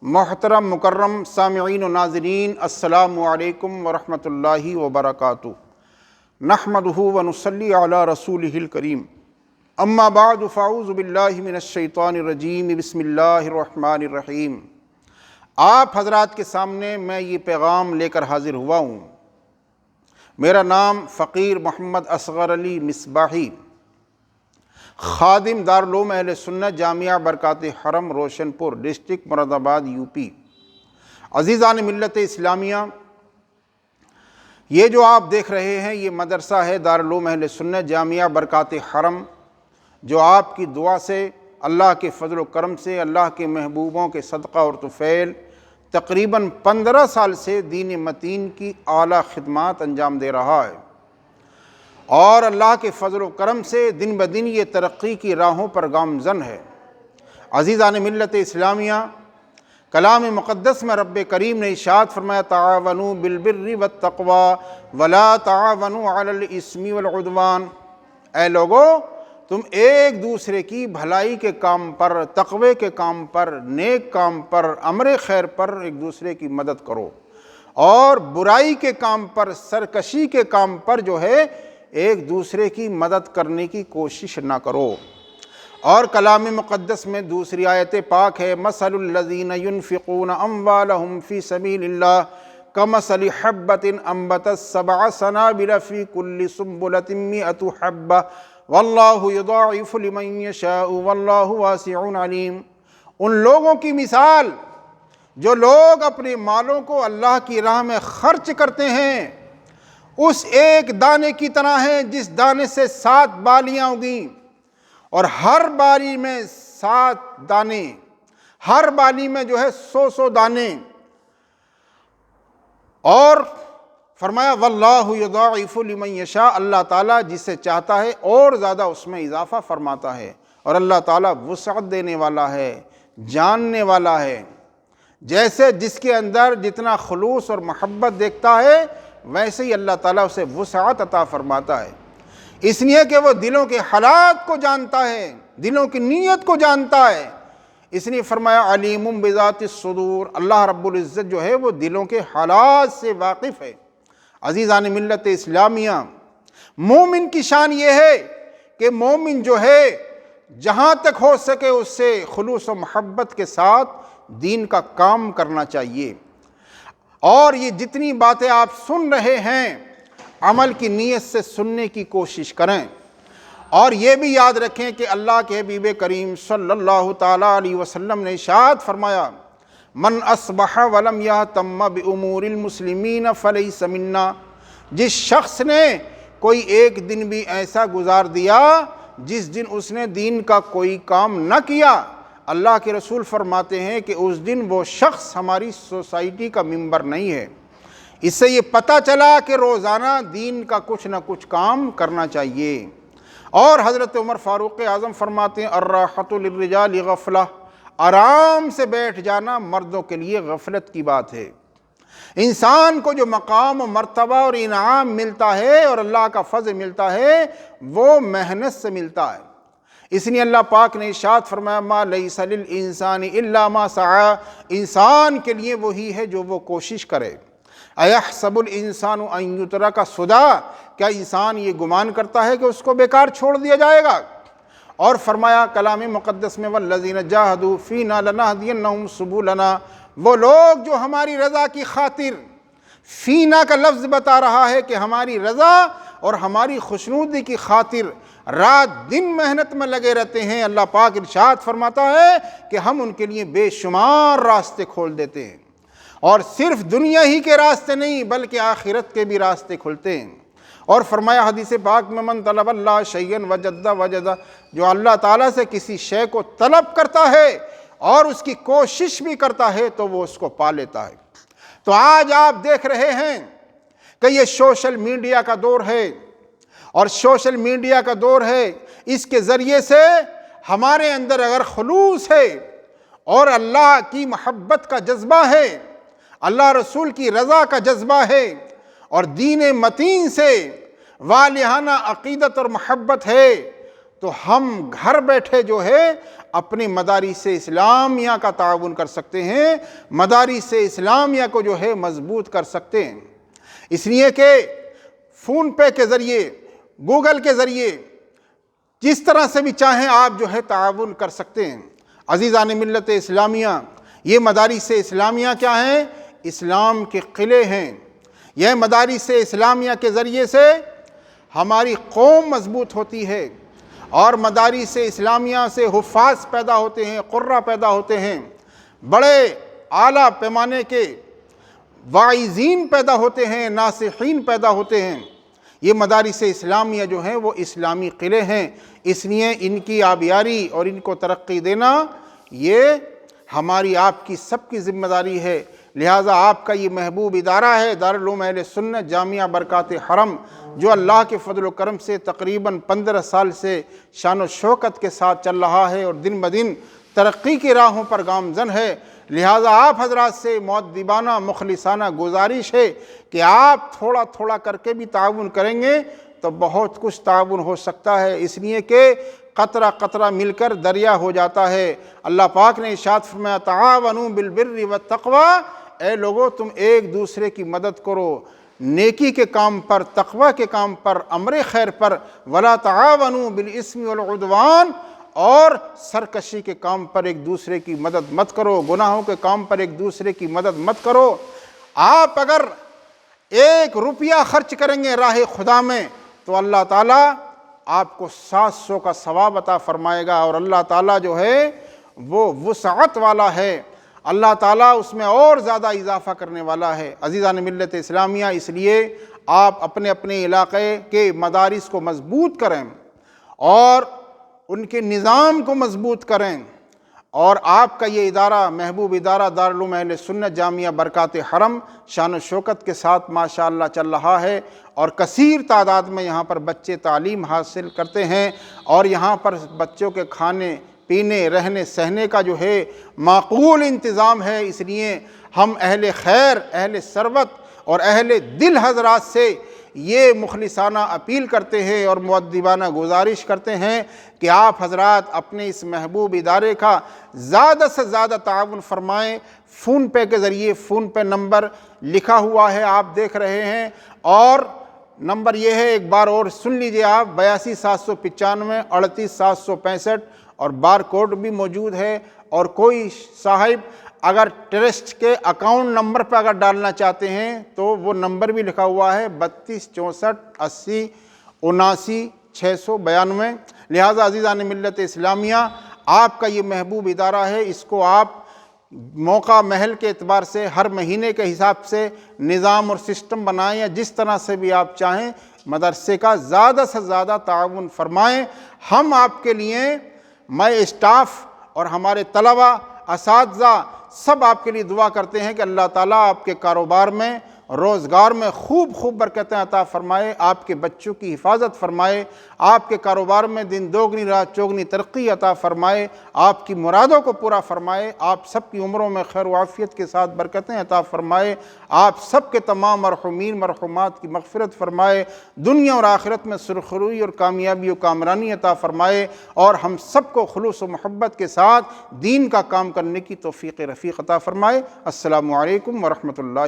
محترم مکرم سامعین و ناظرین، السلام علیکم ورحمۃ اللہ وبرکاتہ۔ نحمدہ ونصلی علی رسولہ الکریم، اما بعد فاعوذ باللہ من الشیطان الرجیم، بسم اللہ الرحمن الرحیم۔ آپ حضرات کے سامنے میں یہ پیغام لے کر حاضر ہوا ہوں۔ میرا نام فقیر محمد اصغر علی مصباحی، خادم دارالعلوم اہل سنت جامعہ برکات حرم روشن پور، ڈسٹرکٹ مراد آباد، یو پی۔ عزیزان ملت اسلامیہ، یہ جو آپ دیکھ رہے ہیں یہ مدرسہ ہے دارالعلوم اہل سنت جامعہ برکات حرم، جو آپ کی دعا سے، اللہ کے فضل و کرم سے، اللہ کے محبوبوں کے صدقہ اور طفیل تقریباً 15 سال سے دین متین کی اعلیٰ خدمات انجام دے رہا ہے، اور اللہ کے فضل و کرم سے دن بدن یہ ترقی کی راہوں پر گامزن ہے۔ عزیزان ملت اسلامیہ، کلام مقدس میں رب کریم نے ارشاد فرمایا، تعاونوا بالبر والتقوی ولا تعاونوا علی الاثم والعدوان۔ اے لوگو، تم ایک دوسرے کی بھلائی کے کام پر، تقوی کے کام پر، نیک کام پر، امر خیر پر ایک دوسرے کی مدد کرو، اور برائی کے کام پر، سرکشی کے کام پر جو ہے ایک دوسرے کی مدد کرنے کی کوشش نہ کرو۔ اور کلام مقدس میں دوسری آیت پاک ہے، مثل الذین ينفقون اموالهم فی سبیل اللہ کمثل حبۃ انبتت 7 سنابل فی کل سنبلۃ 100 حبۃ واللہ یضاعف لمن یشاء واللہ واسع علیم۔ ان لوگوں کی مثال جو لوگ اپنے مالوں کو اللہ کی راہ میں خرچ کرتے ہیں، اس ایک دانے کی طرح ہے جس دانے سے 7 بالیاں اگیں، اور ہر بالی میں 7 دانے، ہر بالی میں جو ہے 100 دانے، اور فرمایا واللہ یضاعف لمن یشاء، اللہ تعالیٰ جسے چاہتا ہے اور زیادہ اس میں اضافہ فرماتا ہے، اور اللہ تعالیٰ وسعت دینے والا ہے، جاننے والا ہے۔ جیسے جس کے اندر جتنا خلوص اور محبت دیکھتا ہے، ویسے ہی اللہ تعالیٰ اسے وسعت عطا فرماتا ہے، اس لیے کہ وہ دلوں کے حالات کو جانتا ہے، دلوں کی نیت کو جانتا ہے۔ اس لیے فرمایا علیم بذات الصدور، اللہ رب العزت جو ہے وہ دلوں کے حالات سے واقف ہے۔ عزیزان ملت اسلامیہ، مومن کی شان یہ ہے کہ مومن جو ہے جہاں تک ہو سکے اس سے خلوص و محبت کے ساتھ دین کا کام کرنا چاہیے، اور یہ جتنی باتیں آپ سن رہے ہیں عمل کی نیت سے سننے کی کوشش کریں، اور یہ بھی یاد رکھیں کہ اللہ کے حبیب کریم صلی اللہ تعالیٰ علیہ وسلم نے ارشاد فرمایا، من اصبح ولم یہتم بامور المسلمین فلیس منا۔ جس شخص نے کوئی ایک دن بھی ایسا گزار دیا جس دن اس نے دین کا کوئی کام نہ کیا، اللہ کے رسول فرماتے ہیں کہ اس دن وہ شخص ہماری سوسائٹی کا ممبر نہیں ہے۔ اس سے یہ پتہ چلا کہ روزانہ دین کا کچھ نہ کچھ کام کرنا چاہیے۔ اور حضرت عمر فاروق اعظم فرماتے ہیں، الراحۃ للرجال غفلہ، آرام سے بیٹھ جانا مردوں کے لیے غفلت کی بات ہے۔ انسان کو جو مقام و مرتبہ اور انعام ملتا ہے اور اللہ کا فضل ملتا ہے، وہ محنت سے ملتا ہے۔ اس لیے اللہ پاک نے ارشاد فرمایا، ما لیس للانسان الا ما سعی، انسان کے لیے وہی ہے جو وہ کوشش کرے۔ ایحسب الانسان ان یترک سدی، کیا انسان یہ گمان کرتا ہے کہ اس کو بیکار چھوڑ دیا جائے گا؟ اور فرمایا کلام مقدس میں، والذین جاہدوا فینا لنہدینہم سبلنا، وہ لوگ جو ہماری رضا کی خاطر، فینا کا لفظ بتا رہا ہے کہ ہماری رضا اور ہماری خوشنودی کی خاطر رات دن محنت میں لگے رہتے ہیں، اللہ پاک ارشاد فرماتا ہے کہ ہم ان کے لیے بے شمار راستے کھول دیتے ہیں، اور صرف دنیا ہی کے راستے نہیں بلکہ آخرت کے بھی راستے کھلتے ہیں۔ اور فرمایا حدیث پاک میں، من طلب اللہ شیئا وجد، جو اللہ تعالیٰ سے کسی شے کو طلب کرتا ہے اور اس کی کوشش بھی کرتا ہے تو وہ اس کو پا لیتا ہے۔ تو آج آپ دیکھ رہے ہیں کہ یہ سوشل میڈیا کا دور ہے، اور سوشل میڈیا کا دور ہے، اس کے ذریعے سے ہمارے اندر اگر خلوص ہے اور اللہ کی محبت کا جذبہ ہے، اللہ رسول کی رضا کا جذبہ ہے، اور دین متین سے والہانہ عقیدت اور محبت ہے، تو ہم گھر بیٹھے جو ہے اپنی مدارس اسلامیہ کا تعاون کر سکتے ہیں، مدارس اسلامیہ کو جو ہے مضبوط کر سکتے ہیں۔ اس لیے کہ فون پے کے ذریعے، گوگل کے ذریعے جس طرح سے بھی چاہیں آپ جو ہے تعاون کر سکتے ہیں۔ عزیزان ملت اسلامیہ، یہ مدارس اسلامیہ کیا ہیں؟ اسلام کے قلعے ہیں۔ یہ مدارس اسلامیہ کے ذریعے سے ہماری قوم مضبوط ہوتی ہے، اور مدارس اسلامیہ سے حفاظ پیدا ہوتے ہیں، قرہ پیدا ہوتے ہیں، بڑے اعلیٰ پیمانے کے واعظین پیدا ہوتے ہیں، ناصحین پیدا ہوتے ہیں۔ یہ مدارس اسلامیہ جو ہیں وہ اسلامی قلعے ہیں، اس لیے ان کی آبیاری اور ان کو ترقی دینا یہ ہماری آپ کی سب کی ذمہ داری ہے۔ لہٰذا آپ کا یہ محبوب ادارہ ہے دارالعلوم اہل سنت جامعہ برکات حرم، جو اللہ کے فضل و کرم سے تقریباً 15 سال سے شان و شوکت کے ساتھ چل رہا ہے اور دن بدن ترقی کی راہوں پر گامزن ہے۔ لہٰذا آپ حضرات سے مؤدبانہ مخلصانہ گزارش ہے کہ آپ تھوڑا تھوڑا کر کے بھی تعاون کریں گے تو بہت کچھ تعاون ہو سکتا ہے، اس لیے کہ قطرہ قطرہ مل کر دریا ہو جاتا ہے۔ اللہ پاک نے ارشاد فرمایا تعاونوا بالبر والتقوی، اے لوگو تم ایک دوسرے کی مدد کرو نیکی کے کام پر، تقوی کے کام پر، امر خیر پر، ولا تعاونوا بالاثم والعدوان، اور سرکشی کے کام پر ایک دوسرے کی مدد مت کرو، گناہوں کے کام پر ایک دوسرے کی مدد مت کرو۔ آپ اگر 1 روپیہ خرچ کریں گے راہ خدا میں تو اللہ تعالیٰ آپ کو 700 کا ثواب عطا فرمائے گا، اور اللہ تعالیٰ جو ہے وہ وسعت والا ہے، اللہ تعالیٰ اس میں اور زیادہ اضافہ کرنے والا ہے۔ عزیزان ملت اسلامیہ، اس لیے آپ اپنے اپنے علاقے کے مدارس کو مضبوط کریں اور ان کے نظام کو مضبوط کریں، اور آپ کا یہ ادارہ محبوب ادارہ دارالعلوم اہل سنت جامعہ برکات حرم شان و شوکت کے ساتھ ماشاءاللہ چل رہا ہے، اور کثیر تعداد میں یہاں پر بچے تعلیم حاصل کرتے ہیں، اور یہاں پر بچوں کے کھانے پینے رہنے سہنے کا جو ہے معقول انتظام ہے۔ اس لیے ہم اہل خیر، اہل ثروت اور اہل دل حضرات سے یہ مخلصانہ اپیل کرتے ہیں اور مؤدبانہ گزارش کرتے ہیں کہ آپ حضرات اپنے اس محبوب ادارے کا زیادہ سے زیادہ تعاون فرمائیں۔ فون پے کے ذریعے، فون پے نمبر لکھا ہوا ہے آپ دیکھ رہے ہیں، اور نمبر یہ ہے، ایک بار اور سن لیجئے آپ، 82 795 38 765، اور بار کوڈ بھی موجود ہے، اور کوئی صاحب اگر ٹرسٹ کے اکاؤنٹ نمبر پہ اگر ڈالنا چاہتے ہیں تو وہ نمبر بھی لکھا ہوا ہے 32 64 80 79 692۔ لہٰذا عزیزان ملت اسلامیہ، آپ کا یہ محبوب ادارہ ہے، اس کو آپ موقع محل کے اعتبار سے ہر مہینے کے حساب سے نظام اور سسٹم بنائیں، یا جس طرح سے بھی آپ چاہیں مدرسے کا زیادہ سے زیادہ تعاون فرمائیں۔ ہم آپ کے لیے، میں اسٹاف اور ہمارے طلبہ اساتذہ سب آپ کے لیے دعا کرتے ہیں کہ اللہ تعالیٰ آپ کے کاروبار میں، روزگار میں خوب خوب برکتیں عطا فرمائے، آپ کے بچوں کی حفاظت فرمائے، آپ کے کاروبار میں دن دوگنی رات چوگنی ترقی عطا فرمائے، آپ کی مرادوں کو پورا فرمائے، آپ سب کی عمروں میں خیر و عافیت کے ساتھ برکتیں عطا فرمائے، آپ سب کے تمام مرحومین مرحومات کی مغفرت فرمائے، دنیا اور آخرت میں سرخروئی اور کامیابی و کامرانی عطا فرمائے، اور ہم سب کو خلوص و محبت کے ساتھ دین کا کام کرنے کی توفیق رفیق عطا فرمائے۔ السلام علیکم ورحمۃ اللہ۔